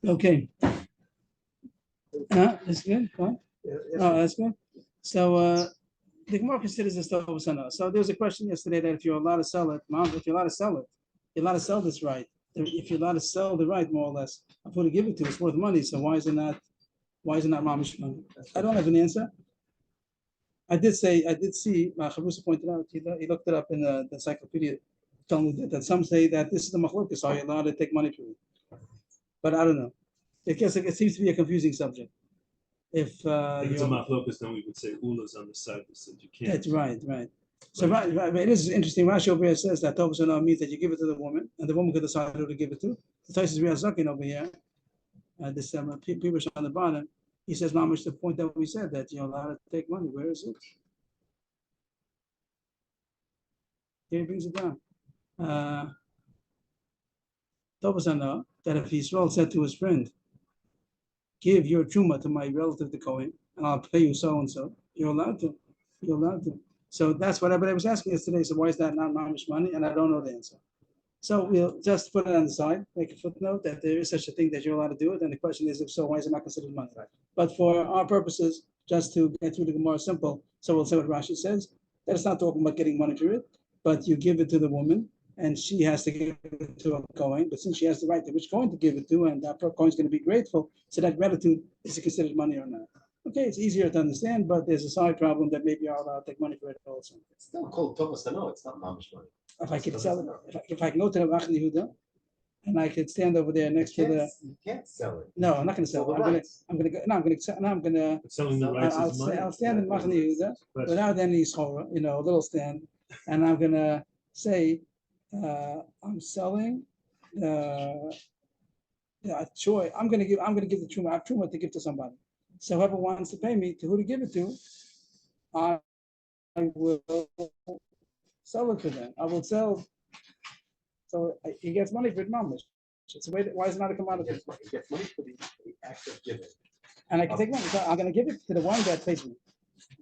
Okay. That's good. Fine. Oh, that's good. So the Gemara considers this Tov Sana. So there was a question yesterday that if you're allowed to sell it, Mom, if you're allowed to sell it, you're allowed to sell this right. If you're allowed to sell the right, more or less, I'm going to give it to. It's worth money. So why is it not mamish money? I don't have an answer. I did see. Chavrusa pointed out. He looked it up in the encyclopedia. Told me that some say that this is the machlokas. Are you allowed to take money for it? But I don't know. It seems to be a confusing subject. If it's a machlokas, then we would say Ula's on the side that said you can't. That's right. So right, it is interesting. Rashi over here says that Tov Sana means that you give it to the woman, and the woman could decide who to give it to. The Taisus Riazakin over here, this people on the bottom, he says, "Mamish, the point that we said that you're allowed to take money. Where is it?" Here he brings it down. Tov Sana that if Yisrael said to his friend, "Give your truma to my relative the Kohen, and I'll pay you so and so," you're allowed to. You're allowed to. So that's what everybody was asking us today. So why is that not mamish money? And I don't know the answer. So we'll just put it on the side, make a footnote that there is such a thing that you're allowed to do it. And the question is, if so, why is it not considered money? Right. But for our purposes, just to get through the Gemara simple, so we'll say what Rashi says, that it's not talking about getting money for it, but you give it to the woman, and she has to give it to a Kohen. But since she has the right to which Kohen to give it to, and that Kohen is going to be grateful, so that gratitude is considered money or not. Okay, it's easier to understand, but there's a side problem that maybe you're allowed to take money for it also. It's still called Tovas. No, it's not mamish money. If I could sell it, if I can go to the Rach Yehuda, and I could stand over there next to the. You can't sell it. No, I'm not going to sell it. I'm going to go. No, I'm going to. No, I'm going to. Selling the rights is money. I'll stand in Rach Yehuda without any schora, a little stand, and I'm going to say, I'm selling. Sure. I'm going to give the truma. I have truma to give to somebody. So whoever wants to pay me to who to give it to, I will sell it to them. I will sell. So he gets money for it, mamish. It's the way that why is it not a commodity? He gets money for the act of giving. And I can take money. So I'm going to give it to the one that pays me.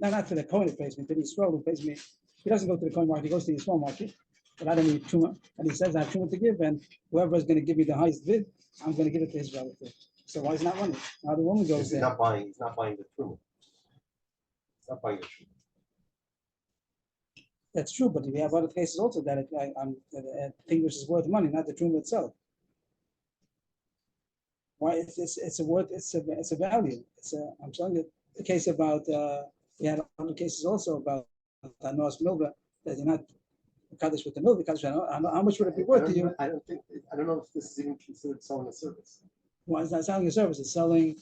No, not to the Kohen that pays me, to the Yisrael who pays me. He doesn't go to the Kohen market, he goes to the Yisrael market. But I don't need truma. And he says I have truma to give, and whoever is going to give me the highest bid, I'm going to give it to his relative. So why is it not money? Now the woman goes there. He's not buying the truma. He's not buying the truma. That's true, but we have other cases also that a thing which is worth money, not the truma itself. Why it's a worth, it's a value. I'm telling you the case about we had other cases also about Noah's milva that you're not kaddish with the milva. How much would it be worth to you? I don't know if this is even considered selling a service. Why is not selling a service? It's selling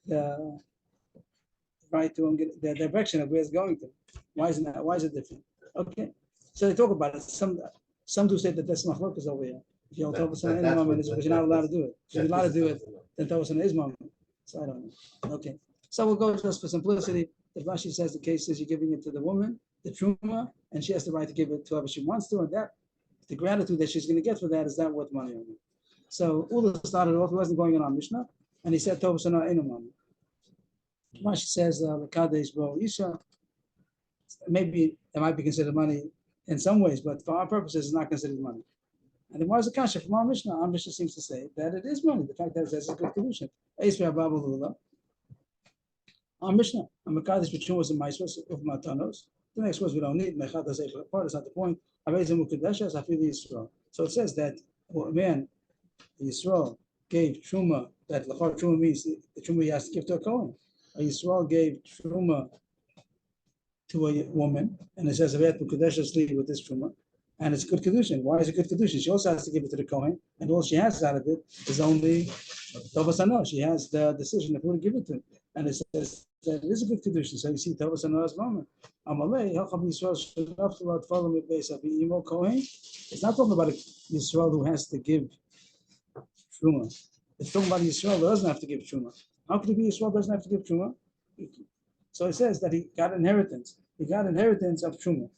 the right to the direction of where it's going to. Why is it different? Okay, so they talk about it. Some do say that that's machlokas over here. If you're Tov Sana in the moment, because you're not allowed to do it. If you're allowed to do it, then Tov Sana is moment. So I don't know. Okay, so we'll go just for simplicity. The Rashi says the case is you're giving it to the woman, the truma, and she has the right to give it to whoever she wants to, and that the gratitude that she's going to get for that is that worth money or not. So Ula started off, he wasn't going on Mishnah, and he said Tov Sana in a moment. Rashi says L'kadesh bo isha. Maybe it might be considered money in some ways, but for our purposes, it's not considered money. And the Mars Akasha from our Mishnah seems to say that it is money. The fact that it says it's a good Kiddushin. Our Mishnah, Amakadesh B'Chum was a Maisros of Matanos. The next words we don't need. Mechad has a part. It's not the point. So it says that when Yisrael gave Truma, that Lachar Truma means the Truma he has to give to a Kohen. Yisrael gave Truma to a woman, and it says Avet B'Kadesh leave with this Truma, and it's good Kiddushin. Why is it good Kiddushin? She also has to give it to the Kohen, and all she has out of it is only Tovas Hana. She has the decision of who to give it to, and it says that it is a good Kiddushin. So you see Tovas Hana's moment. Amalei Hacham Yisrael should not follow me based on the Kohen. It's not talking about a Yisrael who has to give Truma. It's talking about Yisrael who doesn't have to give Truma. How could it be Yisrael doesn't have to give Truma? So it says that he got inheritance. He got inheritance of Truma.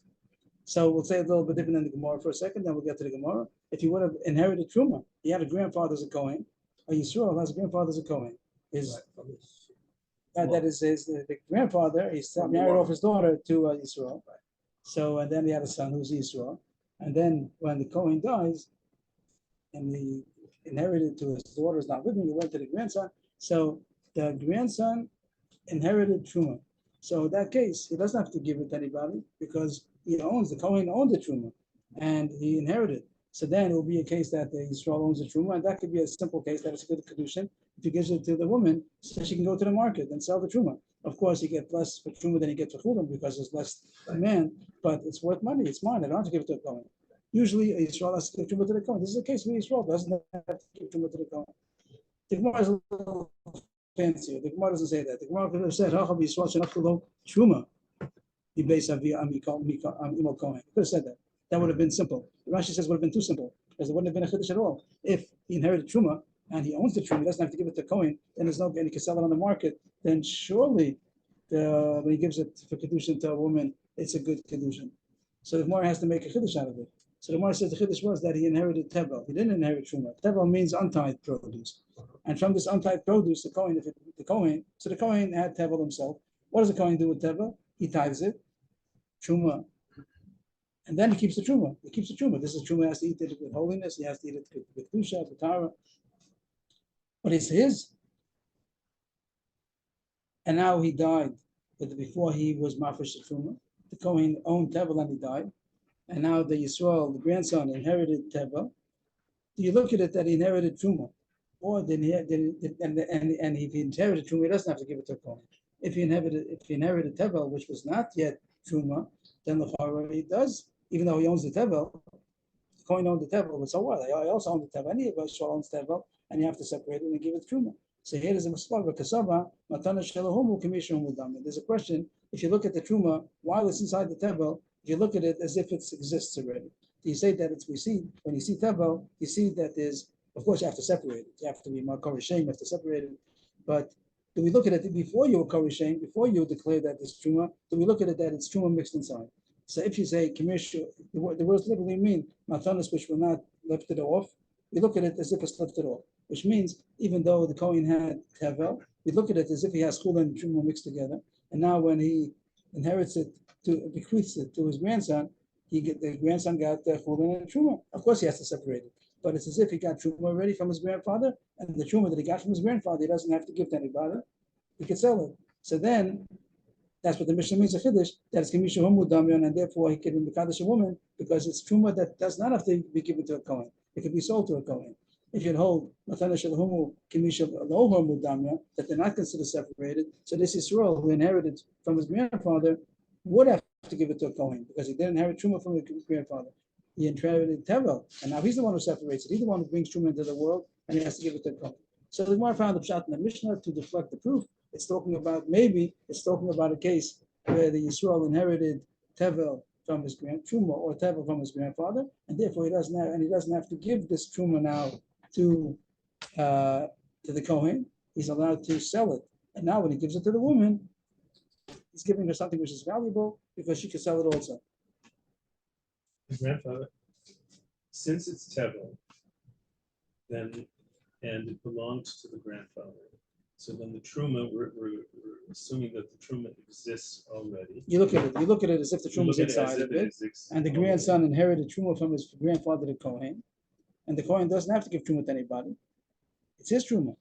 So we'll say a little bit different in the Gemara for a second, then we'll get to the Gemara. If he would have inherited Truma, he had a grandfather as a Kohen. A Yisrael has a grandfather as a Kohen. That is the grandfather. He's married off his daughter to Yisrael. So and then he had a son who's Yisrael. And then when the Kohen dies, and inherited to his daughter is not living, it went to the grandson. So the grandson inherited truma. So in that case, he doesn't have to give it to anybody because he owns the Kohen owned the truma, and he inherited. So then it will be a case that the Yisrael owns the truma, and that could be a simple case that it's a good Kiddushin if he gives it to the woman so she can go to the market and sell the truma. Of course, you get less for truma than you get for chulam because there's less demand, but it's worth money. It's mine. I don't have to give it to a Kohen. Usually, Yisrael has to give truma to the Kohen. This is a case where Yisrael doesn't have to give truma to the Kohen. The Gemara is a little fancier. The Gemara doesn't say that. The Gemara could have said, "Hacham Yisrael shenachlu truma." He based on Imo Kohen. He could have said that. That would have been simple. Rashi says would have been too simple because it wouldn't have been a chiddush at all. If he inherited truma and he owns the truma, he doesn't have to give it to Kohen. Then there's no, and he can sell it on the market. Then surely, when he gives it for Kiddushin to a woman, it's a good Kiddushin. So the Gemara has to make a chiddush out of it. So the Gemara says the chiddush was that he inherited tevel. He didn't inherit truma. Tevel means untied produce, and from this untied produce, the Kohen had tevel himself. What does the Kohen do with tevel? He tithes it, truma, and then he keeps the truma. He keeps the truma. This is truma. He has to eat it with holiness. He has to eat it with kedusha, with tara. But it's his. And now he died, but before he was mafresh the truma, the Kohen owned tevel and he died. And now the Yisrael, the grandson, inherited tevel. Do you look at it that he inherited truma, or did he? And if he inherited truma, he doesn't have to give it to a Kohen. If he inherited tevel, which was not yet truma, then the Chara he does, even though he owns the tevel. The Kohen owned the tevel, but so what? I also own the tevel. Any of us owns tevel, and you have to separate it and give it truma. So here is a masloga kasava matana shelahumu kamishum mudam. There's a question. If you look at the truma while it's inside the tevel, if you look at it as if it exists already, do you say that it's we see when you see tevel, you see that there's, of course you have to separate it. You have to be makar shem, you have to separate it. But do we look at it before you makar shem, before you declare that it's truma? Do we look at it that it's truma mixed inside? So if you say kamishu, the words literally mean matanas which were not lifted off. We look at it as if it's lifted off, which means even though the Kohen had tevel, we look at it as if he has chula and truma mixed together. And now when he inherits it, bequeaths it to his grandson, the grandson got chula and truma. Of course, he has to separate it, but it's as if he got truma already from his grandfather, and the truma that he got from his grandfather, he doesn't have to give to anybody. He can sell it. So then, that's what the Mishnah means a chiddush, that it's kimisha humu damyon, and therefore he can be mekadosh a woman because it's truma that does not have to be given to a Kohen. It can be sold to a Kohen. If you hold matana shel humu kimisha lo'omer mudamya, that they're not considered separated, so this Yisrael who inherited from his grandfather would have to give it to a Kohen because he didn't inherit truma from his grandfather. He inherited tevel, and now he's the one who separates it. He's the one who brings truma into the world, and he has to give it to a Kohen. So the Gemara found the pshat in the Mishnah to deflect the proof. It's talking about a case where the Yisrael inherited tevel from his truma or tevel from his grandfather, and therefore he doesn't have to give this truma now to the Kohen. He's allowed to sell it, and now when he gives it to the woman, he's giving her something which is valuable because she can sell it also. The grandfather, since it's tevel, then and it belongs to the grandfather. So then the truma, we're assuming that the truma exists already. You look at it as if the truma is inside of it, and the grandson inherited truma from his grandfather, the Kohen, and the Kohen doesn't have to give truma to anybody. It's his truma,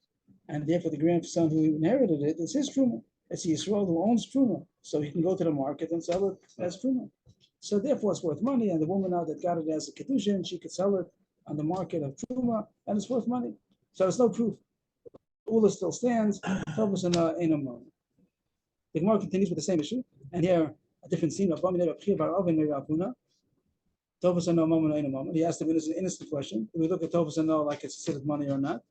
and therefore the grandson who inherited it is his truma. It's Yisrael who owns truma, so he can go to the market and sell it as truma. So therefore it's worth money, and the woman now that got it as a Kiddushin, she could sell it on the market of truma, and it's worth money. So there's no proof. Ula still stands. The Gemara continues with the same issue, and here a different scene. He asked the innocent question. Do we look at Tovas and know like it's considered money or not?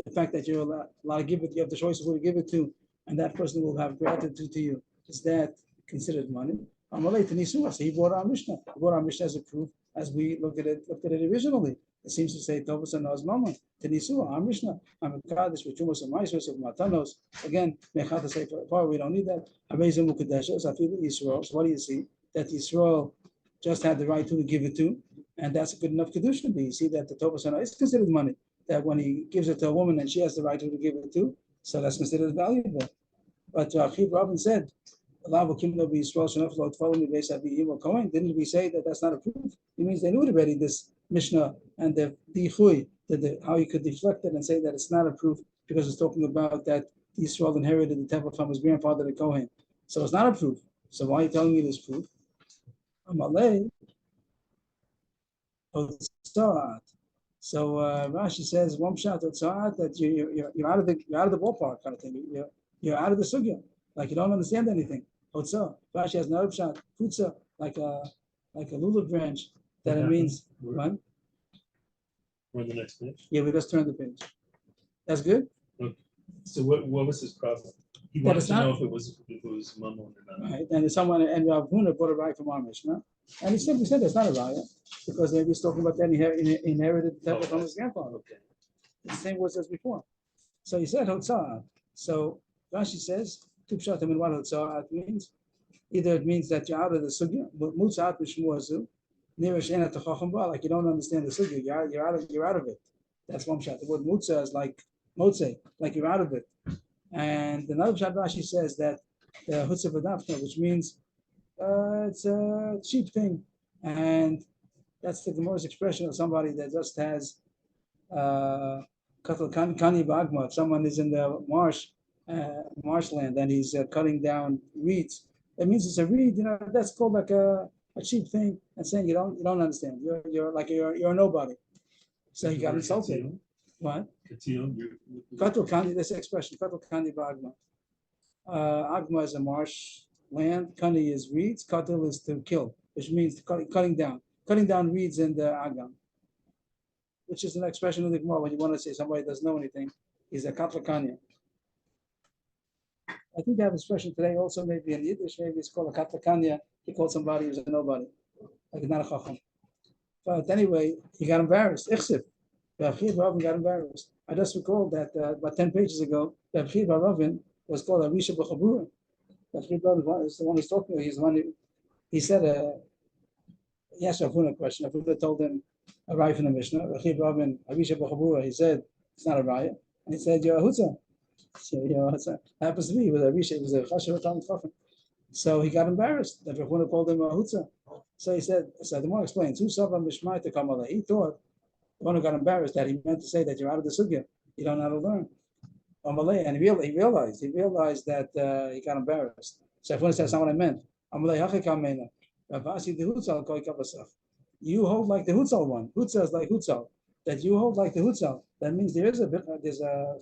The fact that you're allowed to give it, you have the choice of who to give it to, and that person will have gratitude to you. Is that considered money? So he brought our Mishnah. He brought our Mishnah as a proof, as we looked at it originally. It seems to say Tovas and No's mama. Tenisua, our Mishnah. I'm a Kaddish with Chumas and Maisos of Matanos. Again, Mechata say far we don't need that. Amazing Mukadeshas, I feel Yisrael. So what do you see? That Yisrael just had the right to give it to, and that's a good enough Kiddushin. You see that the Tovas and is considered money. That when he gives it to a woman and she has the right to give it to, so that's considered valuable. But Achiv Rabin said, didn't we say that that's not a proof? It means they knew already this Mishnah and the Hui, how you could deflect it and say that it's not a proof because it's talking about that Yisrael inherited the temple from his grandfather, the Kohen. So it's not a proof. So why are you telling me this proof? Amalei. So Rashi says one shot that you're out of the ballpark kind of thing. You're out of the sugya, like you don't understand anything. Hotzah. Rashi has another shot. Futza, like a lulav branch. That it means what? We're on the next page. Yeah, we just turned the page. That's good. Okay. So what was his problem? He That wanted it's to not- know if it was mammon or not. Right, and someone and Rav Huna bought a rye from our Mishnah, and he simply said it's not a raya because maybe he's talking about that he inherited the temple from his grandfather. Okay. The same words as before. So he said hotzah. So Rashi says two pshatim in what hotzah means. Either it means that you're out of the sugya, but mutzat b'shmuazu, near shena techacham ba, like you don't understand the sugya, you're out of it. That's one pshat. The word mutzah is like motze, like you're out of it. And another pshat Rashi says that the hutzah v'dafna, which means it's a cheap thing, and that's the Gemara's expression of somebody that just has kani bagma. If someone is in the marshland, and he's cutting down reeds, it means it's a reed. That's called like a cheap thing, and saying you don't understand. You're a nobody. So he got insulted. What? Katul kani. This expression katul kani bagma. Agma is a marsh land. Kani is reeds. Katul is to kill, which means cutting down reeds in the agam, which is an expression of the Gemara when you want to say somebody doesn't know anything. He's a katlakanya. I think they have an expression today also, maybe in Yiddish, maybe it's called a katlakanya. He called somebody who's a nobody, like not a chacham. But anyway, he got embarrassed. Ichsif. Avrohom got embarrassed. I just recalled that about 10 pages ago, that Avrohom was called Arisha B'Chabura. Avrohom is the one who's talking. He's the one who, he said, he asked Rav Huna a question. Rav Huna told him a raya from the Mishnah. Avrohom, Arisha B'Chabura, he said, it's not a raya. And he said, you're a hutzah. So, happens to be, he was a Arisha, he was a Chashav Talmud Chacham. So he got embarrassed that Rav Huna called him a hutzah. So he said, so the more explains, he thought the one who got embarrassed that he meant to say that you're out of the sugya, you don't know how to learn. And he realized that he got embarrassed. So if one says, that's not what I meant. You hold like the Hutzal one. Hutzal is like Hutzal. That you hold like the Hutzal. That means there's a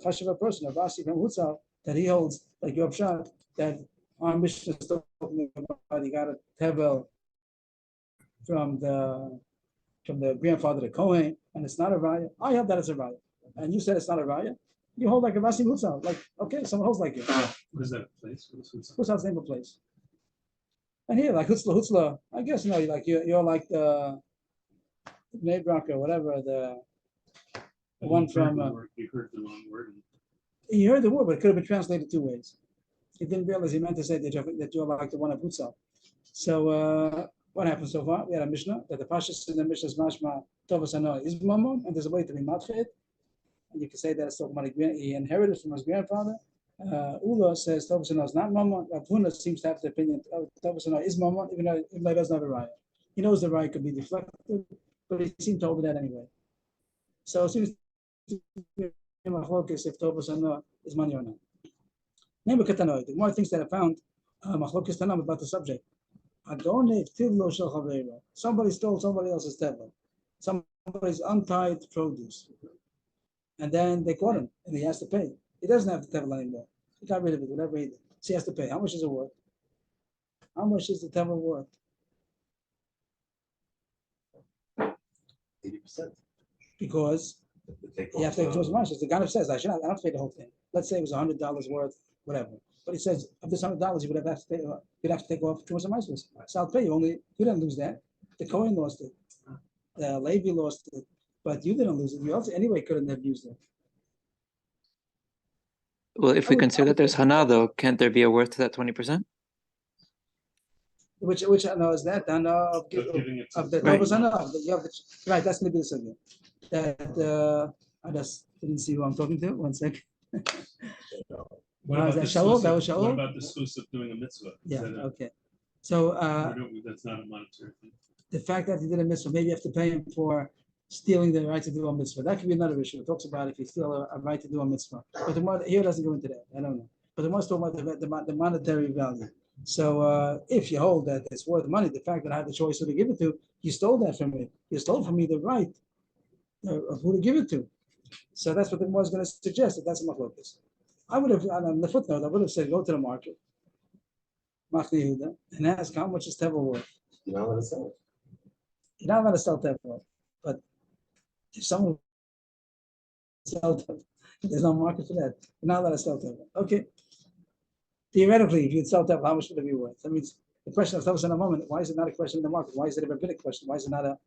chashiva person, a Vasi from Hutzal, that he holds like your pshat, that our mission is talking about. He got a tevel from the grandfather, the Kohen, and it's not a raya. I held that it's a raya, and you said it's not a raya. You hold like a Vasi Hutzal. Like, okay, someone holds like you. What is that place? Hutzal's name of place. And here, like Hutzla, I guess you're like the Neibrak or whatever, the one from. You heard the wrong word. He heard the word, but it could have been translated two ways. He didn't realize he meant to say that you're like the one of Hutzal. So what happened so far? We had a Mishnah that the Pashas in the Mishnah is mashma tovas ano is mammon, and there's a way to be matchet. And you can say that it's talking about he inherited from his grandfather. Ula says tovas ano is not mammon. Rav Huna seems to have the opinion tovas ano is mammon, even though he doesn't have a raya. He knows the raya could be deflected, but he seemed to hold that anyway. So it seems to be machlokes if tovas ano is money or not. The more things that I found machlokes tanam about the subject. Somebody stole somebody else's table. Somebody's untied produce. And then they caught him and he has to pay. He doesn't have the table anymore. He got rid of it, whatever he did. So he has to pay. How much is it worth? How much is the table worth? 80%. Because you have to take much. As the guy says, I don't have to pay the whole thing. Let's say it was $100 worth, whatever. But he says, of this $100, you would have to pay. You'd have to take off two months. So I'll pay you. Only you didn't lose that. The Kohen lost it. The Levi lost it, but you didn't lose it. You also anyway couldn't have used it. Well, if we consider that there's hana, though, can't there be a worth to that 20%? Which hana is that? Hana of the Tovas hana. Right, that's going to be the subject. That I just didn't see who I'm talking to. One sec. What about that the Shaul? That was What Shaul? about the schus of doing a mitzvah? Yeah, okay. So that's not a monetary thing. the fact that he did a mitzvah, maybe you have to pay him for stealing the right to do a mitzvah. That could be another issue. It talks about if you steal a right to do a mitzvah. But the more, here doesn't go into that. I don't know. But the most talking about the monetary value. So if you hold that it's worth money, the fact that I have the choice who to give it to, you stole that from me. You stole from me the right of who to give it to. So that's what the Gemara is going to suggest, that that's a machlokas. I would have, on the footnote, I would have said, go to the market, Machne Yehuda, and ask how much is Tevel worth. You're not allowed to sell it. You're not allowed to sell Tevel, but if someone sells Tevel, there's no market for that. You're not allowed to sell Tevel. Okay. Theoretically, if you'd sell Tevel, how much would it be worth? That means the question of Tevel in a moment, why is it not a question in the market? Why is it a rabbinic question? Why is it not a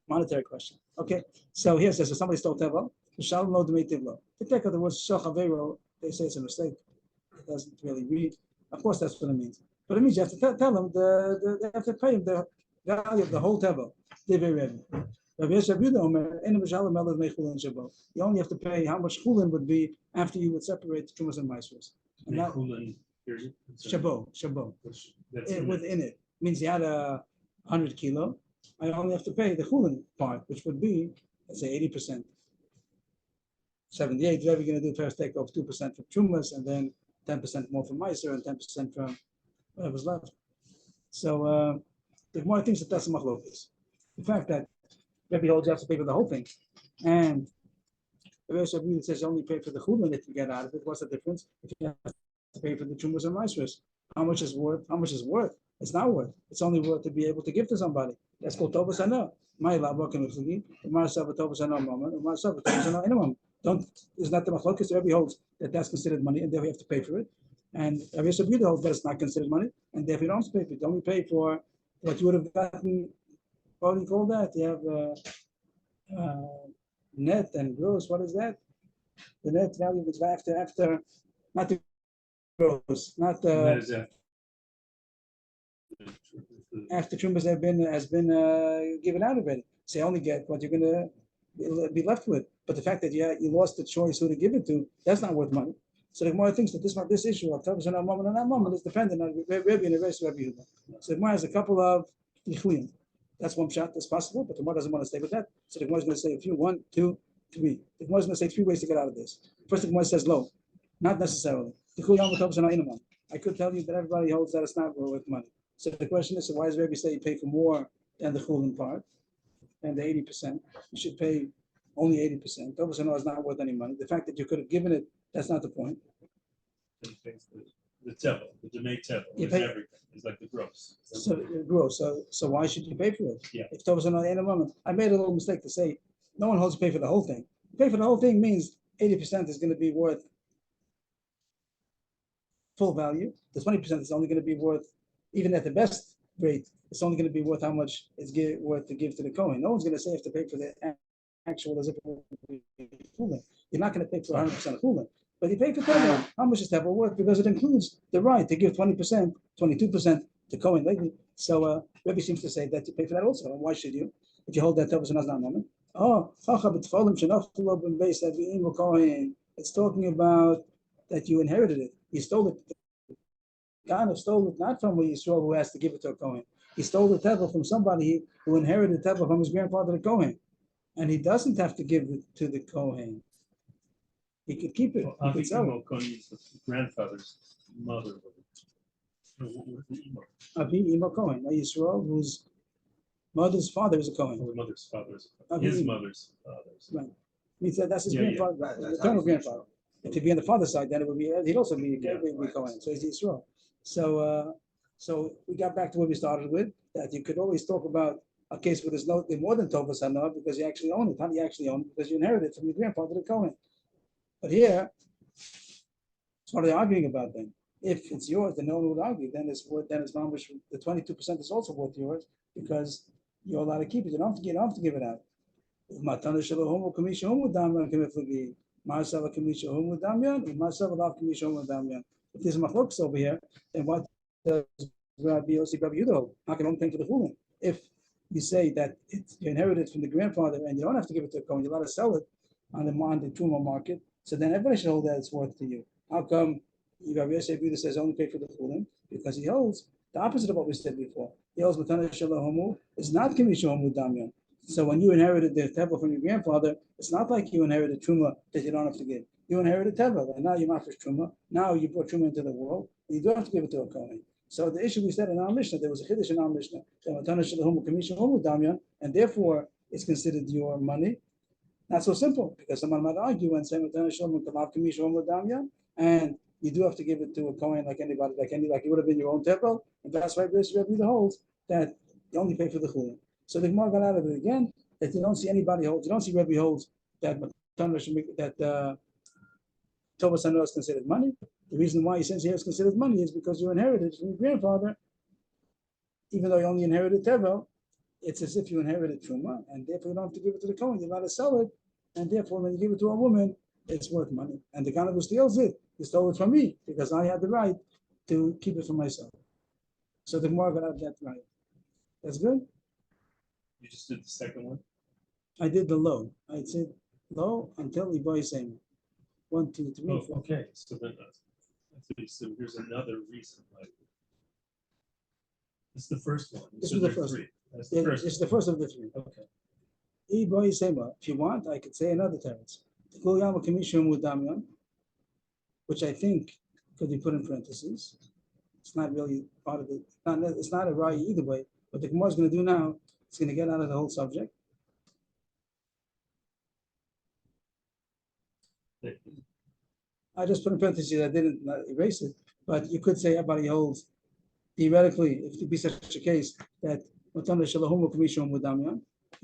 monetary question? Okay. So here it says, if somebody stole Tevel, the shalom lo demei tivlo. The text of the word shachavero, they say it's a mistake. It doesn't really read. Of course, that's what it means. But it means you have to tell them they have to pay him the value of the whole tevel. You only have to pay how much chulin would be after you would separate the trumas and maasros. And that shabo, within it means you had 100 kilo. I only have to pay the chulin part, which would be, let's say, 80%. 78, whatever you're going to do, first take off 2% from trumas and then 10% more from Meiser and 10% from whatever's left. So the more things that's a machlokas. The fact that Rebbe holds you have to pay for the whole thing, and the Rebbe Shabbat says you only pay for the chulin that you get out of it. What's the difference? If you have to pay for the trumas and Meisers, how much is worth? How much is worth? It's not worth. It's only worth to be able to give to somebody. That's called tovas hana. My labo can be myself tovas hana moment, myself tovas hana in a moment. Don't, is not the machlokas. The Rebbe holds that that's considered money, and therefore you have to pay for it. And Rebbe Shabbat holds that it's not considered money, and therefore you don't have to pay for it. You only pay for what you would have gotten. What do you call that? You have net and gross. What is that? The net value is after not the gross, not the after trumas has been given out already. So you only get what you're going to be left with. But the fact that you lost the choice who to give it to, that's not worth money. So the Gemara thinks that this issue of Tavus and that moment is dependent on Rebbe and the rest of Rebbe Yehuda. So the Gemara has a couple of yichuyim. That's one shot that's possible, but the Gemara doesn't want to stay with that. So the Gemara is going to say a few, 1, 2, 3. The Gemara is going to say 3 ways to get out of this. First, the Gemara says low, not necessarily. I could tell you that everybody holds that it's not worth money. So the question is, so why does Rebbe say you pay for more than the chulin part, and the 80%? You should pay only 80%. Tovas hana is not worth any money. The fact that you could have given it, that's not the point. The tevel, the demei tevel, is everything. It's like the gross. So gross. So why should you pay for it? Yeah. If Tovas hana in a moment, I made a little mistake to say no one holds to pay for the whole thing. Pay for the whole thing means 80% is going to be worth full value. The 20% is only going to be worth, even at the best rate, it's only going to be worth how much it's worth to give to the Kohen. No one's going to say you have to pay for the actual as if it would be chulin. You're not going to pay for 100% of chulin. But you pay for tevel. How much is tevel worth? Because it includes the right to give 20%, 22% to Kohen lately. So Rebbe seems to say that you pay for that also. Why should you? If you hold that tevel not moment. It's talking about that you inherited it. You stole it. God stole it not from Yisrael who has to give it to a Kohen. He stole the tevel from somebody who inherited the tevel from his grandfather, the Kohen. And he doesn't have to give it to the Kohen. He could keep it. He could sell it. Kohen is the grandfather's mother. Abi Imo Kohen, Yisrael, whose mother's father is a Kohen. The mother's father is his mother's father. Right. He said that's his grandfather, eternal grandfather. If he'd be on the father's side, then it would be. He'd also be Kohen. So he's Yisrael. So we got back to where we started with, that you could always talk about a case where there's more than tovas hana because you actually own it. How do you actually own it? Because you inherited it from your grandfather, the Kohen. But here, what are they arguing about then? If it's yours, then no one would argue. Then it's worth. Then it's mamish. The 22% is also worth yours because you're allowed to keep it. You don't have to give it out. If there's machlokas over here, then what does Rabbi Yossi Rabbi Yehuda hold? How can one pay for the chulin? If you say that you inherited from the grandfather and you don't have to give it to a Kohen, you're allowed to sell it on the truma market, so then everybody should hold that it's worth to you. How come Rabbi Yossi Rabbi Yehuda says only pay for the chulin? Because he holds the opposite of what we said before. He holds matana shalahomu is not kimishomu damyan. So when you inherited the tevel from your grandfather, it's not like you inherited truma that you don't have to give. You inherited tevel, and now you're not for truma. Now you brought truma into the world, and you don't have to give it to a kohen. So the issue we said in our Mishnah, there was a Kiddush in our Mishnah, and therefore it's considered your money. Not so simple, because someone might argue and say, and you do have to give it to a kohen like anybody, like it would have been your own tevel, and that's why Rebbe holds that you only pay for the chulin. So the Gemara got out of it again that you don't see anybody holds. You don't see Rebbe holds that Tovas Hanoah is considered money. The reason why he says here is considered money is because you inherited from your grandfather, even though you only inherited tevel. It's as if you inherited truma, and therefore you don't have to give it to the kohen. You're allowed to sell it, and therefore when you give it to a woman, it's worth money. And the guy who steals it, he stole it from me because I had the right to keep it for myself. So the Gemara got out that right. That's good. You just did the second one? I did the low. I said low until Iboy saying 1, 2, 3, 4. Okay, so then so here's another reason. Like, it's the first one. This So is the there are first. three. That's Yeah, the first. it's the first of the three. Okay. Iboy Sema. If you want, I could say another teretz. Which I think could be put in parentheses. It's not really part of it. It's not a right either way. What the Gemara is going to do now, it's going to get out of the whole subject. I just put in parentheses. I didn't erase it, but you could say everybody holds. Theoretically, if it be such a case that if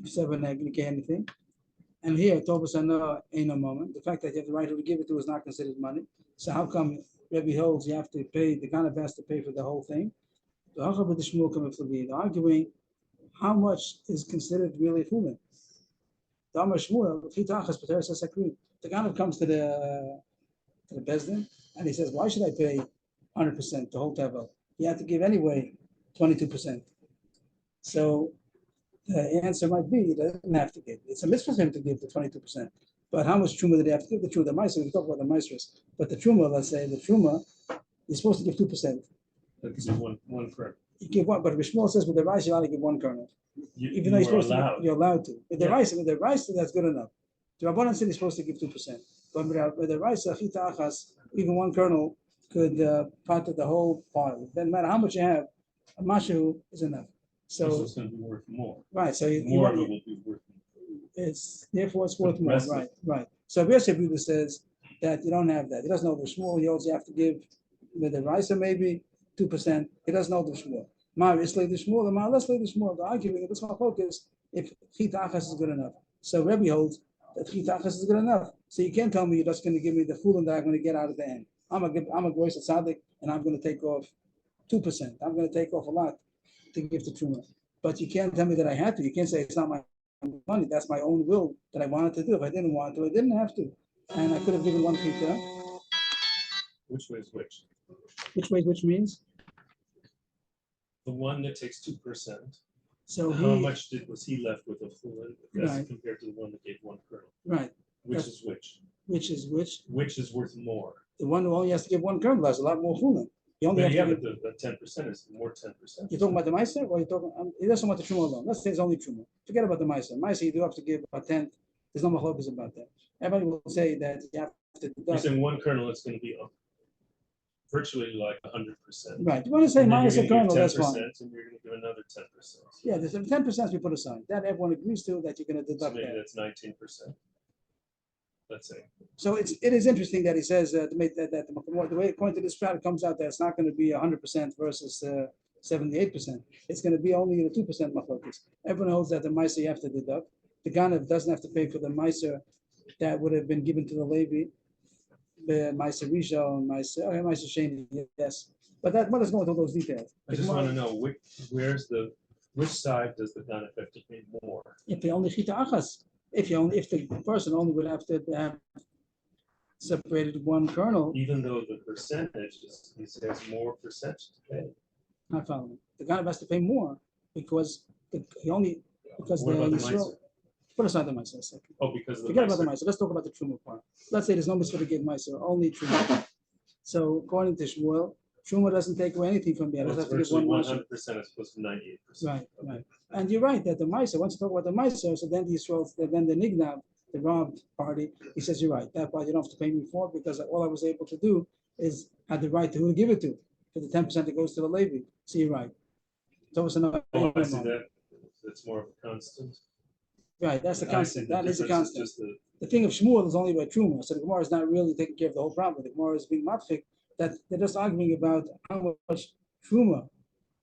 you seven anything, and here Tovas Hanoah ain't a moment. The fact that you have the right to give it to is not considered money. So how come Rebbe holds you have to pay? The kind of has to pay for the whole thing. The arguing how much is considered really chulin. The kind of comes to the bezdin and he says, why should I pay 100% the whole tevel? You have to give anyway 22%. So the answer might be he doesn't have to give. It's a mitzvah for him to give the 22%. But how much truma did he have to give? The truma, the meiser, we talk about the meisers. But the truma, let's say, the truma, you're supposed to give 2%. Because you one kernel. You give one, but Rishmol says with the rice, you're allowed to give one kernel. Even though you're allowed to. With the rice, that's good enough. The Rabbanan said he's supposed to give 2%. But with the rice, even one kernel could part of the whole part. It doesn't matter how much you have, a mashu is enough. So it's going to be worth more. Right. So More of it will be worth more. Therefore it's worth more. Right. So Rabbi says that you don't have that. He doesn't know the shmuel. He holds you have to give with the rice maybe 2%. He doesn't know the shmuel. Ma Islay the shmuel, the Ma Leslay the shmuel. The arguing this one focus if chit achas is good enough. So Rebbe holds that chit achas is good enough. So you can't tell me you're just going to give me the chulin that I'm going to get out of the end. I'm a grois tzaddik and I'm going to take off 2%. I'm going to take off a lot to give to truma. But you can't tell me that I had to. You can't say it's not my money. That's my own will that I wanted to do. If I didn't want to, I didn't have to. And I could have given one chita. Which way is which? Which means? The one that takes 2%. So how much was he left with of chulin as compared to the one that gave one kernel? Right. Which is which? Which is which? Which is worth more? The one who only has to give one kernel has a lot more chulin. You only but have yeah, to but the 10% is more 10%. You're talking about the meiser, or you're talking? He doesn't want the truma alone. Let's say it's only truma. Forget about the meiser. Meiser, you do have to give a tenth. There's no machlokas about that. Everybody will say that you have to. You're saying one kernel is going to be virtually like 100%. Right. You want to say minus a kernel? That's fine. And you're going to give another 10%. Yeah, there's 10% we put aside. That everyone agrees to that you're going to deduct. So maybe that. that's 19%. Let's say. So it is interesting that he says to make that the way according to this chart comes out that it's not going to be 100% versus 78%. It's going to be only the 2% machlokas. Everyone holds that the meiser you have to deduct. The ganav doesn't have to pay for the meiser that would have been given to the Levi, the meiser rishon and meiser sheni. Yes, but that let's go into those details. I just want to know which side does the ganav have to pay more? If they only chita achas. If the person only would have to have separated one kernel, even though the percentage has more percentage to pay. Not following. The guy has to pay more because what about the meiser? Put aside the meiser a second. Oh, because forget about the meiser. Let's talk about the truma part. Let's say there's no mitzvah to give meiser, only truma. So according to Shmuel, Truma doesn't take away anything from me. I Well, just it's have to give virtually one 100% as opposed to 98%. Right, right. And you're right that the Meiser, once you talk about the Meiser, so then the Israel, then the Nignav, the robbed party, he says, you're right. That part you don't have to pay me for because all I was able to do is had the right to who to give it to for the 10% that goes to the Levi. So you're right. So it's another Oh, I see that. That's more of a constant. Right, that's the I see constant. the That is a difference constant. just The thing of Shmuel is only about Truma. So the Gemara is not really taking care of the whole problem. The Gemara is being matfik that they're just arguing about how much Truma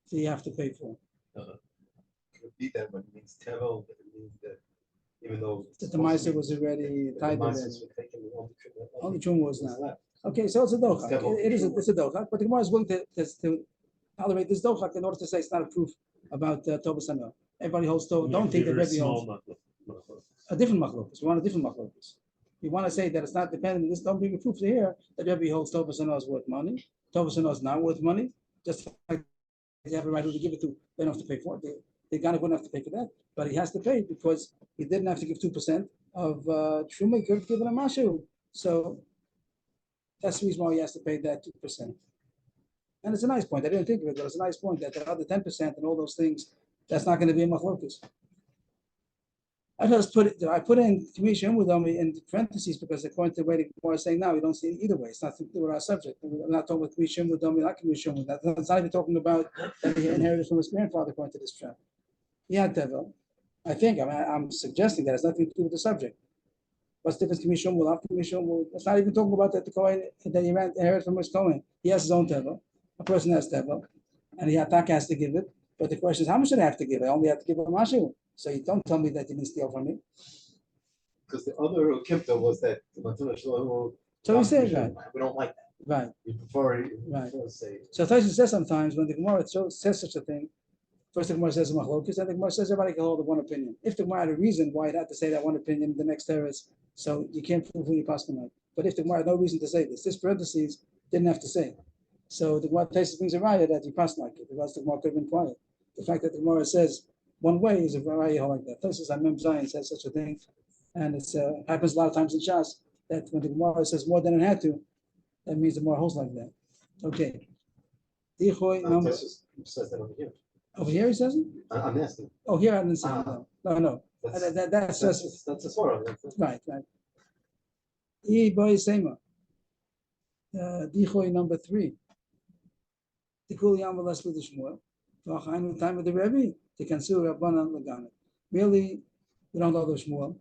do you have to pay for. Could be that, but it means tevel, but it means that even though. That the Meiser was already tied to them. Only Truma was not. Okay, so it's a dochak. It's a dochak, but the Gemara is willing to tolerate this dochak in order to say it's not a proof about Tovas Hanah. Everybody holds to. Don't think that Rebbe holds a different machlokes. We want a different machlokes. You want to say that it's not dependent. This don't bring a proof here that Rebbe holds Tovas Hanah is worth money. Tovas Hanah is not worth money. Just like you have a right to give it to. They don't have to pay for it. The guy wouldn't have to pay for that, but he has to pay because he didn't have to give 2% of Truma. He could have given a mashu. So that's the reason why he has to pay that 2%. And it's a nice point. I didn't think of it, but it's a nice point that the other 10% and all those things, that's not going to be a machlokes. I put in Kiddushin with them in parentheses because according to the way the Gemara is saying now, we don't see it either way. It's not to do with our subject. We're not talking about Kiddushin with them, not Kiddushin with that. It's not even talking about that he inherited from his grandfather according to this trap. He had Tevel. I'm suggesting that it's nothing to do with the subject. What's the difference Kiddushin will have Kiddushin will? It's not even talking about that the Kohen that he inherited from his Kohen. He has his own Tevel. A person has Tevel, and the Atak has to give it. But the question is, how much should I have to give? I only have to give a mashu. So you don't tell me that you didn't steal from me. Because the other Kipta was that the Matuna Shlomo. So we say that. We don't like that. Right. We prefer it. Right. Say. So Taisha says sometimes when the Gemara says such a thing, first the Gemara says machlokes, and the Gemara says everybody can hold one opinion. If the Gemara had a reason why it had to say that one opinion in the next terrace, so you can't prove who you pass tonight. But if the Gemara had no reason to say this parentheses didn't have to say. So the Gemara Taisha brings a raya that you pass like it. Otherwise the Gemara could have been quiet. The fact that the Gemara says one way is a raya like that. Taisha Amem Zion says such a thing, and it happens a lot of times in Shas that when the Gemara says more than it had to, that means the Gemara holds like that. Okay. Says that over here. Over here he says it? I'm asking. Oh, here I didn't say it. No. That's just a Torah. right. E boy Sema. Dichoy number 3. The Kul Yam Velas with the Shmuel. The time of the Rebbe, the Kansu Rabbanan Lagana. Really, we don't know the Shmuel.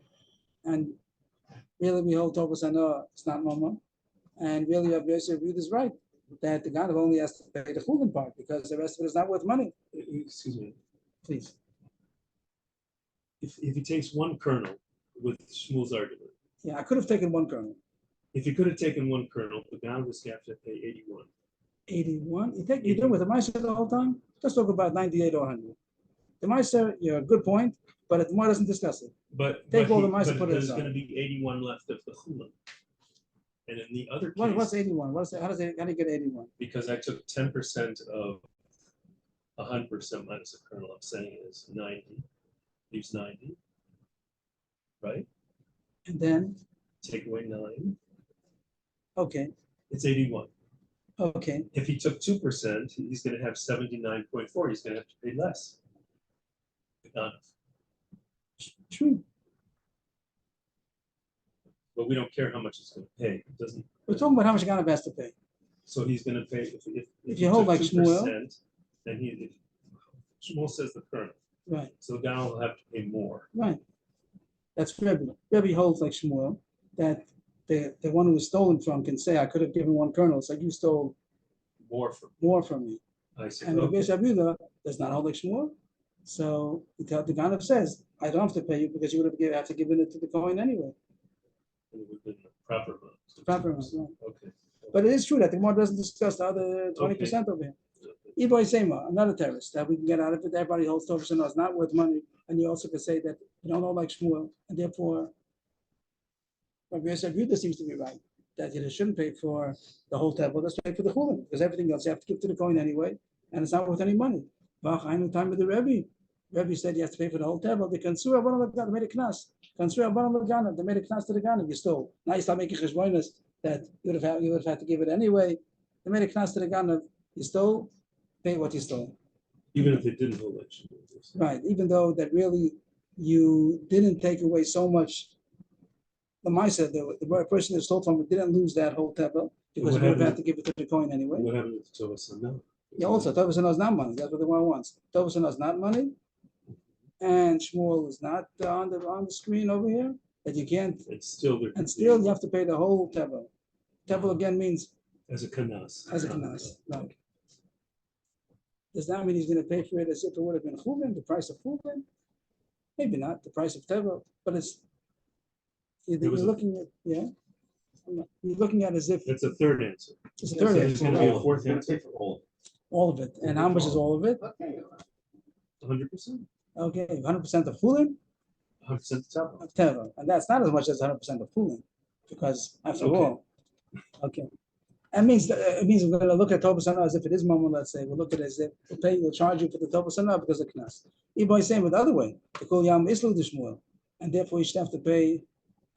And really, we hold Tovas Hanah, it's not Mama. And really, Rabbi Yosef Reed is right that the Ganav only has to pay the Chulin part because the rest of it is not worth money. Excuse me. Please. If he takes one kernel with Shmuel's argument, Yeah, I could have taken one kernel. if he could have taken one kernel, the Ganav was going to have to pay 81. 81? You doing with the Meiser the whole time? Let's talk about 98 or 100. The Meiser, you're a good point, but the Gemara doesn't discuss it. But Take all the Meiser, put it there's aside. going to be 81 left of the Chulin. And in the other case, What's 81? How do you get 81? because I took 10% of 100% minus a kernel, I'm saying is 90. Leaves 90. Right? And then, Take away 9. okay, It's 81. okay. If he took 2%, he's going to have 79.4. He's going to have to pay less. True. But we don't care how much he's going to pay. It doesn't. We're talking about how much Ganav has to pay. So he's going to pay if If he you hold took like Shmuel. 2%, then Shmuel says the kernel. Right, So the guy will have to pay more. right. That's Rebbe. Rebbe holds like Shmuel that the one who was stolen from can say, I could have given one kernel, so you stole More from me. I see. And Rabbi Okay. Shabuda does not hold like Shmuel. So the Ganav says, I don't have to pay you because you would have to give it to the Kohen anyway. It would have been the proper amount. Proper amount, right. Okay. But it is true that the Gemara doesn't discuss the other 20% over here. Iboy Sema, another terrorist that we can get out of it. Everybody holds Tovas Hanah is not worth money. And you also could say that you don't know like Shmuel, and therefore Rabbi Yosef Yehuda seems to be right, that you shouldn't pay for the whole table, just pay for the chulin, because everything else you have to give to the Kohen anyway, and it's not worth any money. Time with the Rebbe. Rebbe said you have to pay for the whole table. The Kansur Rabbanan Lagana made a knas. Kansur Rabbanan Lagana, they made a knas to the Ganav. You stole. Now you start making cheshbonos that you would have had to give it anyway. They made a knas to the Ganav You still pay what you stole. Even if they didn't hold it. Right, even though that really you didn't take away so much. The Maisa, the person that stole from it didn't lose that whole tevel because what we would have happened had to give it to the coin anyway. What happened with the Tovas Hanah? Yeah, also Tovas Hanah is not money. That's what the one wants. Tovas Hanah is not money, and Shmuel is not on the screen over here. That you can't, It's still there. and still you have to pay the whole tevel. Tevel again means as a kanas. as a kanas. Right. Does that mean he's going to pay for it as if it would have been chulin, the price of chulin? Maybe not the price of tevel, but it's you're looking at you're looking at as if That's a third answer. it's a So third there's answer. going to be a Right? fourth Gonna answer. pay for All of it, and how much is all of it? 100%. Okay, 100% of chulin 100% top. of tevel, and that's not as much as 100% of chulin, because after Okay. all, okay. That means it means we're going to look at Tovas Hanah as if it is mammon. Let's say we'll look at it as if we'll charge you for the Tovas Hanah because of knas. Ibn is saying it the other way. The kol yam islu d'shmuel, and therefore you should have to pay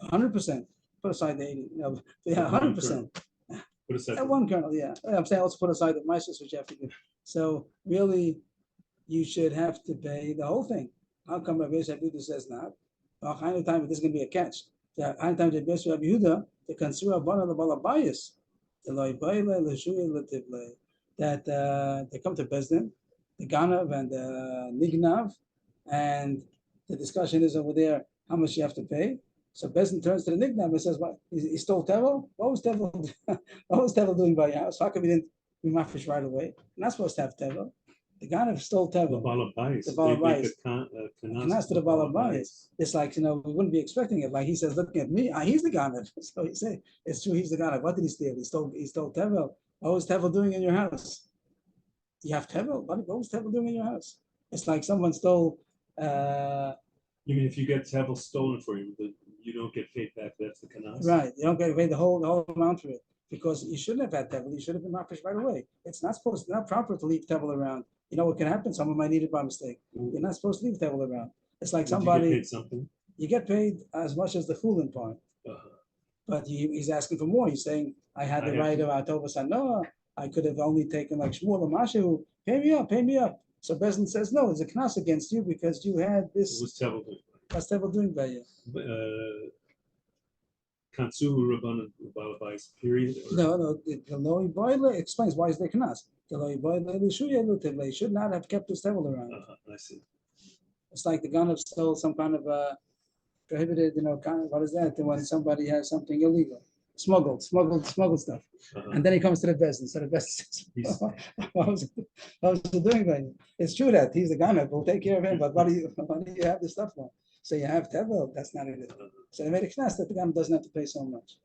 100%. Put aside the 80. No, yeah, 100%. Put aside. At one kernel, yeah. I'm saying also put aside the mices which you have to give. So really, you should have to pay the whole thing. How come Rabbi Yehuda says not? Time this is going to be a catch. The time Rabbi Yehuda the consumer bana the balabayis. That they come to Bezdin, the Ganav and the Nignav, and the discussion is over there how much you have to pay. So Bezdin turns to the Nignav and says, "What? He stole Tevel? What was Tevel? What was Tevel doing by your house? How come he didn't be mafish right away? You're not supposed to have Tevel. The Ganav stole The Tevel. balabais. The balabais. Kanas to the balabais. It's like, we wouldn't be expecting it. Like he says, looking at me, he's the Ganav. So he say, it's true, he's the Ganav. What did he steal? He stole Tevel. What was Tevel doing in your house? You have Tevel? What was Tevel doing in your house? It's like someone stole. You mean if you get Tevel stolen for you, you don't get paid back? That's the kanas. Right. You don't get paid the whole amount for it because you shouldn't have had Tevel. You should have been mafish right away. It's not proper to leave Tevel around. You know what can happen? Someone might need it by mistake. You're not supposed to leave Tevel around. It's like somebody. You get paid something. You get paid as much as the chulin part. But he's asking for more. He's saying, I had the right of Tovas Hanah. I could have only taken like Shmuel or Mashu. Pay me up. So Bezdin says, no, it's a knas against you because you had this. What was Tevel doing? What's Tevel doing by you? Kansuhu Rabbanan Balabais, period? No, the Loi Boiler explains why is there knas. The Loi Boiler should not have kept this Tevel around. I see. It's like the gun of stole some kind of prohibited, what is that? When somebody has something illegal, smuggled stuff, and then he comes to the Bezdin. So the Bezdin says, "What was he doing by you?" It's true that he's the gunner. We'll take care of him. But what do you have this stuff for? So you have Tevel. That's not it. So they made a knas that the gunner doesn't have to pay so much.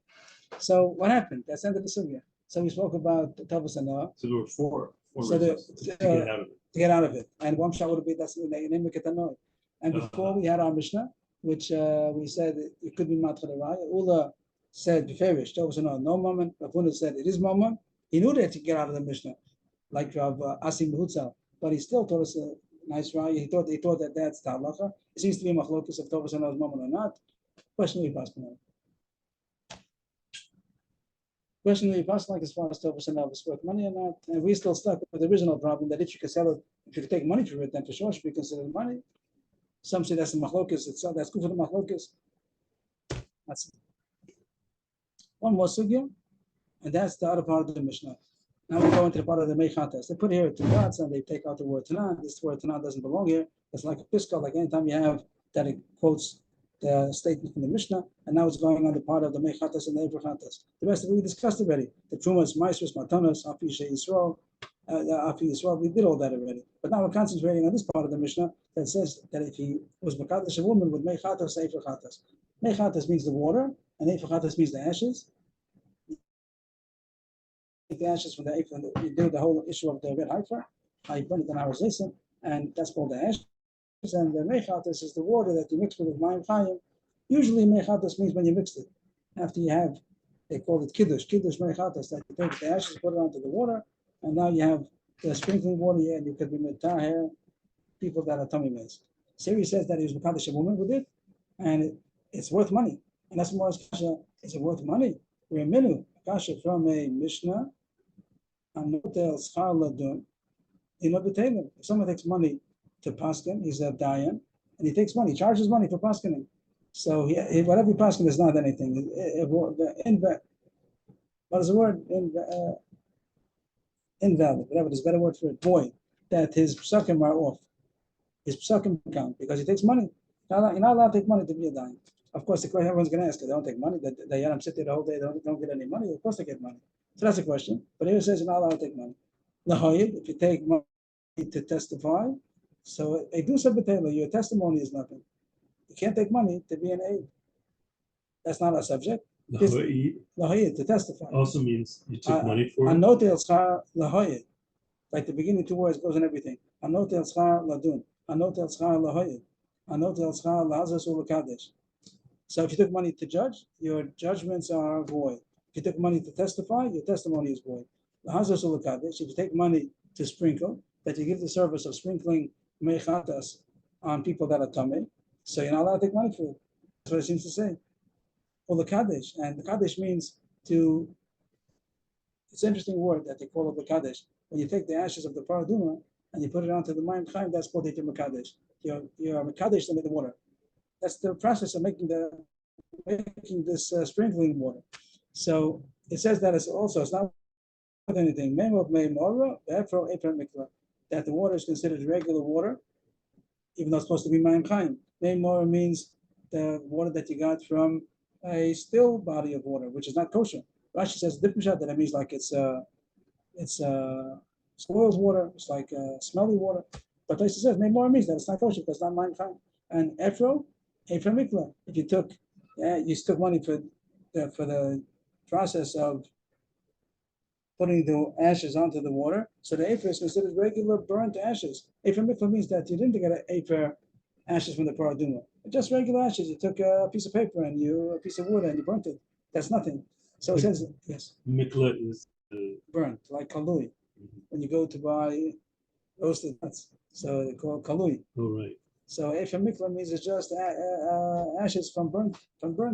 So what happened? That's the end of the sugya. So we spoke about Tovas Hanah. So there were four So reasons to get out of it. To get out of it. And one shot would be that's the name of Ketanoi. And before we had our Mishnah, which we said it could be Matchaleraya. Ula said Beferish, Tovas Hanah, no moment. Rafuna said it is moment. He knew that to get out of the Mishnah, like Rav Asim Behutzal, but he still told us a nice raya. He thought that that's the halacha. It seems to be a machlokus if Tovas Hanah is moment or not. Questionably possible. Questionably possible, like as far as Tovas Hanah is worth money or not, and we're still stuck with the original problem that if you can sell it, if you can take money for it, then for sure it should be considered money. Some say that's the machlokus itself. That's good for the machlokus. That's one more sugya, and that's the other part of the Mishnah. Now we go into the part of the Meichatas. They put here two dots and they take out the word Tanah. This word Tanah doesn't belong here. It's like a piska, like anytime you have that it quotes the statement from the Mishnah, and now it's going on the part of the Meichatas and the Avrohom. The rest of it we discussed already. The Trumas, Maestros, Matanas, Afi Yisrael, Afi Yisrael, we did all that already. But now we're concentrating on this part of the Mishnah that says that if he was Mekadosh a woman with Meichatas, Avrohom. Meichatas means the water, and Avrohom means the ashes. The ashes from you do the whole issue of the red heifer, you burn it in our zaysim, and that's called the ashes. And the mechatas is the water that you mix with mayim chayim. Usually mechatas means when you mix it. After you have, they call it kiddush mechatas, that you take the ashes, put it onto the water, and now you have the sprinkling water, and you could be metaher people that are tummy maize. Siri says that he was mekadosh a woman with it, and it's worth money. And that's more kasha. Is it worth money? We're a minu kasha from a Mishnah Anotel schar ladun, if someone takes money to paskin, he's a dayan, and he takes money, he charges money for paskening. So whatever he paskin is not anything. What is the word? Invalid, whatever, there's a better word for it, void, that his psukim are off. His psukim count because he takes money. You're not allowed to take money to be a dayan. Of course, the question everyone's going to ask, they don't take money, the dayanim sit there the whole day, they don't get any money, of course they get money. So that's a question. But here it says you're not allowed to take money. If you take money to testify, so a dusa b'tela, your testimony is nothing. You can't take money to be an aid. That's not our subject. Lahoyed To testify. also means you took money for it. Anotel schar lahoyed. Like the beginning two words goes in everything. Anotel schar ladun. Anotel schar lahoyed. Anotel schar lahazas ulakadesh. So if you took money to judge, your judgments are void. If you took money to testify, your testimony is void. Lahazas ulakadesh. If you take money to sprinkle, that you give the service of sprinkling mechatas on people that are tamei, so you're not allowed to take money for it. That's what it seems to say. Or the Kaddish, and the Kaddish means to, it's an interesting word that they call it the Kaddish. When you take the ashes of the paraduma and you put it onto the Mayim Chaim, that's called the Kaddish. You're Kaddish them in the water. That's the process of making this sprinkling water. So it says that it's not with anything. That the water is considered regular water, even though it's supposed to be Mayim Chaim. Meimora means the water that you got from a still body of water, which is not kosher. Rashi says different shot that it means like it's spoiled water, it's like smelly water. But Rashi says Meimora means that it's not kosher because it's not Mayim Chaim. And Ephro mikla. If you took money for the process of putting the ashes onto the water, so the Ephro is considered regular burnt ashes. Ephro mikla means that you didn't get an Ephro ashes from the paraduma. Just regular ashes. You took a piece of paper and a piece of wood and you burnt it. That's nothing. So it says yes. Mikla is burnt, like kalui. When you go to buy roasted nuts, so they call it kalui. Oh right. So Ephra mikla means it's just ashes from burnt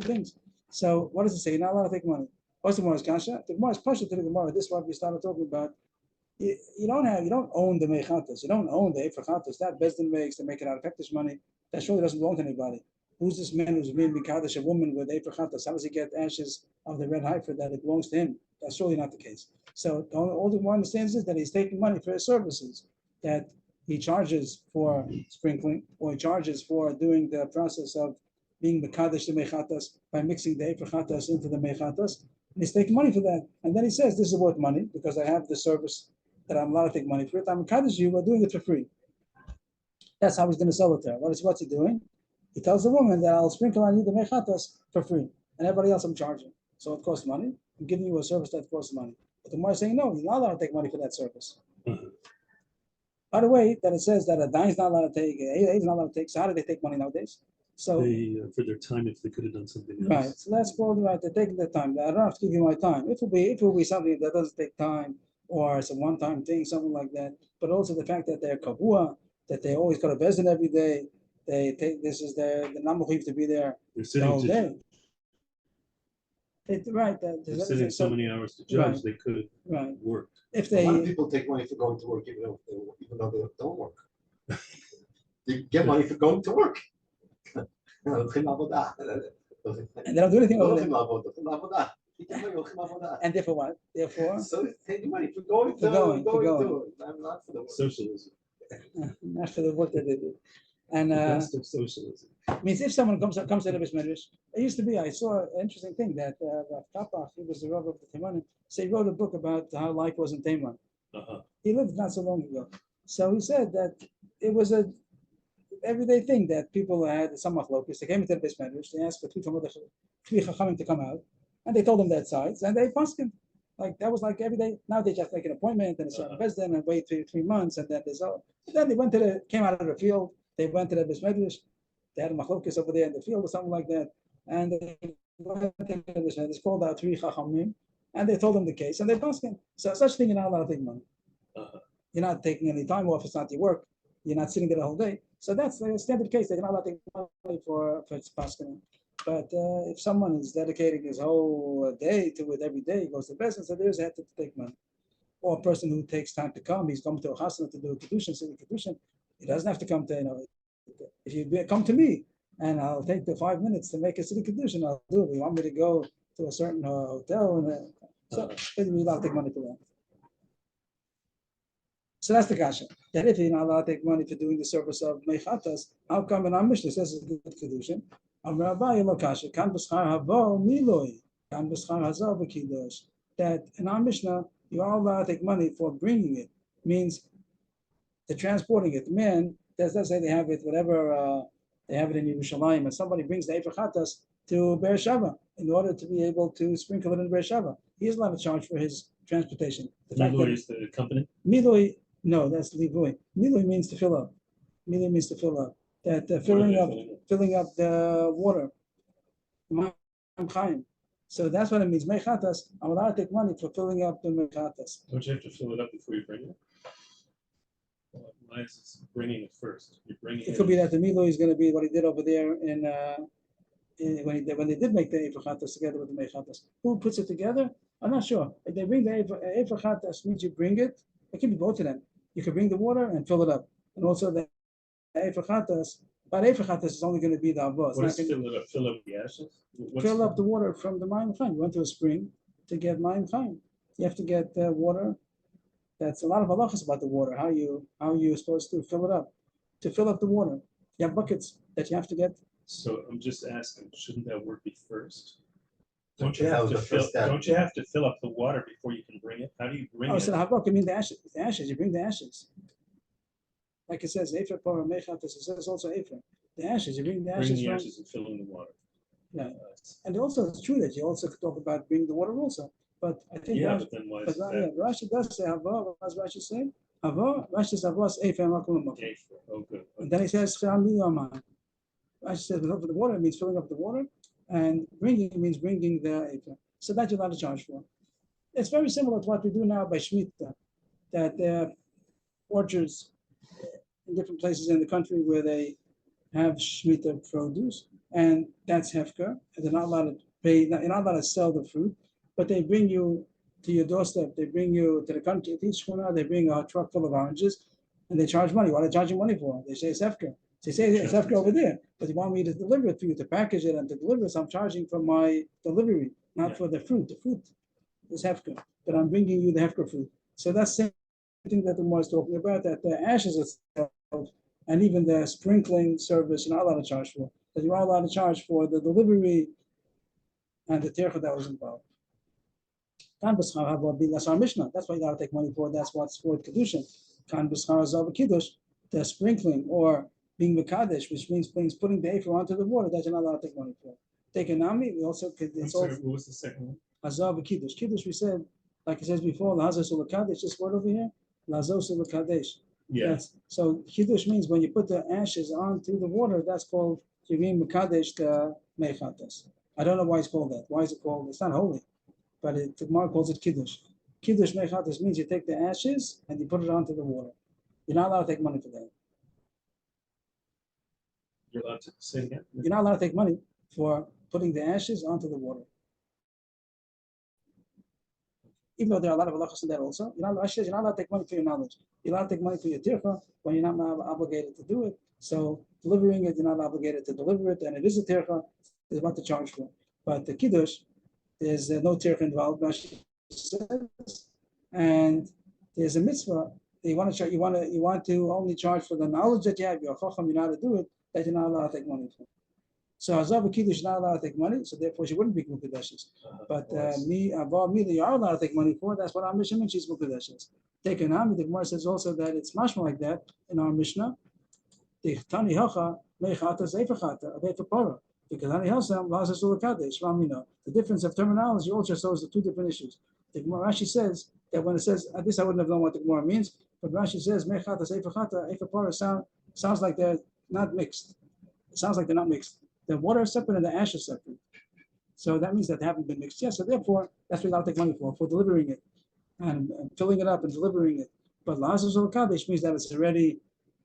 things. So what does it say? You're not allowed to take money. What's the Gemara's kasha? The Gemara is partial to the Gemara. This is what we started talking about. You don't own the mechatas. You don't own the efrachatas. That Bezdin makes to make it out of Hektish money. That surely doesn't belong to anybody. Who's this man who's being Mikdash a woman with efrachatas? How does he get ashes of the red heifer that it belongs to him? That's surely not the case. So all the one understands is that he's taking money for his services that he charges for sprinkling, or he charges for doing the process of being Mikdash the mechatas by mixing the efrachatas into the mechatas. And he's taking money for that. And then he says, this is worth money because I have the service that I'm allowed to take money for it. I'm Kaddish you, we're doing it for free. That's how he's going to sell it to her. What's he doing? He tells the woman that I'll sprinkle on you the mechatas for free. And everybody else I'm charging. So it costs money. I'm giving you a service that costs money. But the more saying, no, you're not allowed to take money for that service. By the way, that it says that a dine is not allowed to take, a not allowed to take. So how do they take money nowadays? So for their time, if they could have done something else. Right. So that's called right. They're taking their time. I don't have to give you my time. It will be something that doesn't take time, or it's a one-time thing, something like that. But also the fact that they're kavua, that they always go to Bezdin every day. They take the namuchiv to be there the whole day. They're sitting so many hours to judge, right. They could have worked. If a lot of people take money for going to work, even though they don't work. They get money for going to work. And they don't do anything over there. And therefore what? Therefore? So they take money for going to I'm not for the work. Socialism. Not for the work that they do. And the best of socialism. Means if someone comes to the Beis Medrash, it used to be, I saw an interesting thing that Rav Kapach, he was the Rav of the Teimanim, so he wrote a book about how life was in Teiman. He lived not so long ago. So he said that it was a everyday thing that people had some machlokes. They came into the Beis Medrash, they asked for three chachamim to come out, and they told them their sides, and they paskin. Like that was like every day. Now they just make an appointment and it's a Bezdin and wait 3 months, and then there's all. Then they came out of the field. They went to the Beis Medrash. They had a machlokes over there in the field or something like that, and they went to the Beis Medrash, called out 3 chachamim, and they told them the case, and they paskin. So such thing you're not allowed to take money. You're not taking any time off. It's not your work. You're not sitting there the whole day. So that's the standard case. They're not allowed to take money for paskin. But if someone is dedicating his whole day to it every day, he goes to business, so there's had to take money. or a person who takes time to come, he's coming to a chasana to do a Kiddushin, he doesn't have to come to, if you come to me and I'll take the 5 minutes to make a city Kiddushin, I'll do it. You want me to go to a certain hotel, and so you're not allowed to take money for that. So that's the kasha. That if you're not allowed to take money for doing the service of mechatas, how come in our Mishnah says it's a good Kiddushin? That in our Mishnah, you are allowed to take money for bringing it. Means the transporting it. Man, let's say they have it, whatever, they have it in Yerushalayim, and somebody brings the Efer Chatas to Beersheba in order to be able to sprinkle it in Beersheba. He is allowed to charge for his transportation. Miloi is the company? Miloi, no, that's Livui. Miloi means to fill up. Miloi means to fill up. That filling up the water. So that's what it means. Mechatas, I'm allowed to take money for filling up the mechatas. Don't you have to fill it up before you bring it? Why is it bringing it first? You're bringing It could be that the Miloi is going to be what he did over there when they did make the Efer Chatas together with the Mechatas. Who puts it together? I'm not sure. If they bring the Efer Chatas, means you bring it. It can be both of them. You can bring the water and fill it up, and also the Efer Chatas. But Efer Chatas is only going to be the avos. What is fill it up? Fill up the ashes? Fill up the water from the Mayim Chaim. You went to a spring to get Mayim Chaim. You have to get water. That's a lot of halachas about the water. How you supposed to fill it up? To fill up the water, you have buckets that you have to get. So I'm just asking, shouldn't that work be first? Don't you have to fill? Don't you have to fill up the water before you can bring it? How do you bring it? So the havok, I mean the ashes. The ashes, you bring the ashes. Like it says, Efer Parah Mechatas. It says also Efer. The ashes, you bring the ashes. Bring the ashes and fill in the water. Yeah, and also it's true that you also could talk about bringing the water also. But I think but then why is that? Rashi does say Hava. What does Rashi say? Hava. Rashi says Hava is Efer Makom. Oh, good. And then he says Rashi says for the water means filling up the water, and bringing means bringing the Efer. So that you're allowed to charge for. It's very similar to what we do now by Shemitah, that there are orchards in different places in the country where they have Shemitah produce, and that's hefker, and they're not allowed to pay. You're not allowed to sell the fruit, but they bring you to your doorstep. They bring you to the country. At each corner, they bring a truck full of oranges, and they charge money. What are they charging money for? They say it's hefker. They say it's hefker over there, but they want me to deliver it for you, to package it and to deliver it. So I'm charging for my delivery, not for the fruit. The fruit is hefker, but I'm bringing you the hefker fruit. So that's the same thing that the Gemara is talking about. That the ashes itself and even the sprinkling service, you're not allowed to charge for. But you are allowed to charge for the delivery and the tircha that was involved. That's our Mishnah. That's why you gotta take money for. That's what's for Kiddushin. The sprinkling or being Mekadesh, which means putting the Efer onto the water, that you're not allowed to take money for. Take a Nami, we also could. What was the second one? Hazav Kiddush. Kiddush, we said, like it says before, Lahazos Ulakadesh, this word over here, Lahazos Ulakadesh. Yeah. So Kiddush means when you put the ashes onto the water, that's called Yivim Mekadesh the Mechatas. I don't know why it's called that. Why is it called? It's not holy, but the Gemara calls it Kiddush. Kiddush Mechatas means you take the ashes and you put it onto the water. You're not allowed to take money for that. You're allowed to say it again? You're not allowed to take money for putting the ashes onto the water. Even though there are a lot of halachas in that also, you're not allowed to take money for your knowledge. You're allowed to take money for your tircha when you're not obligated to do it. So delivering it, you're not obligated to deliver it, and it is a tircha, is what to charge for. But the kiddush, there's no tircha involved, and there's a mitzvah. You want to only charge for the knowledge that you have. You're chacham, you know how to do it. That you're not allowed to take money for. So Hazav Kiddush is not allowed to take money, so therefore she wouldn't be Mukadeshes. But Avrohom, you are allowed to take money for. That's what our Mishnah means. She's Mukadeshes. Take an Ami. The Gemara says also that it's mashma like that in our Mishnah. The Tani Hacha Meichata Zeifachata Avefa Para. Because Tani Hasam Lazas Ulakadesh Ramina. The difference of terminology also shows the two different issues. The Gemara Rashi says that when it says this, I wouldn't have known what the Gemara means. But Rashi says Meichata Zeifachata Avefa Para sounds like they're not mixed. It sounds like they're not mixed. The water is separate and the ash is separate. So that means that they haven't been mixed yet. So therefore, that's what I'll take money for delivering it and filling it up and delivering it. But Lahazos Ulakadesh means that it's already,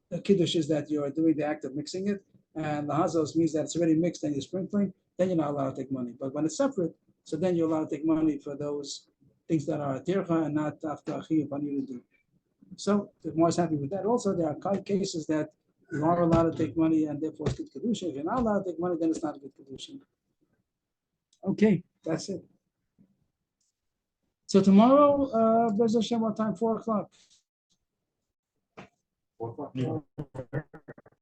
the Kiddush is that you're doing the act of mixing it. And Lahazos means that it's already mixed and you're sprinkling. Then you're not allowed to take money. But when it's separate, so then you're allowed to take money for those things that are tircha and not after achi upon you to do. So the Gemara is happy with that. Also, there are cases that you are allowed to take money and therefore it's good Kiddushin. If you're not allowed to take money, then it's not a good Kiddushin. Okay, that's it. So tomorrow, Bez Hashem, what time? 4 o'clock. 4 o'clock. Yeah.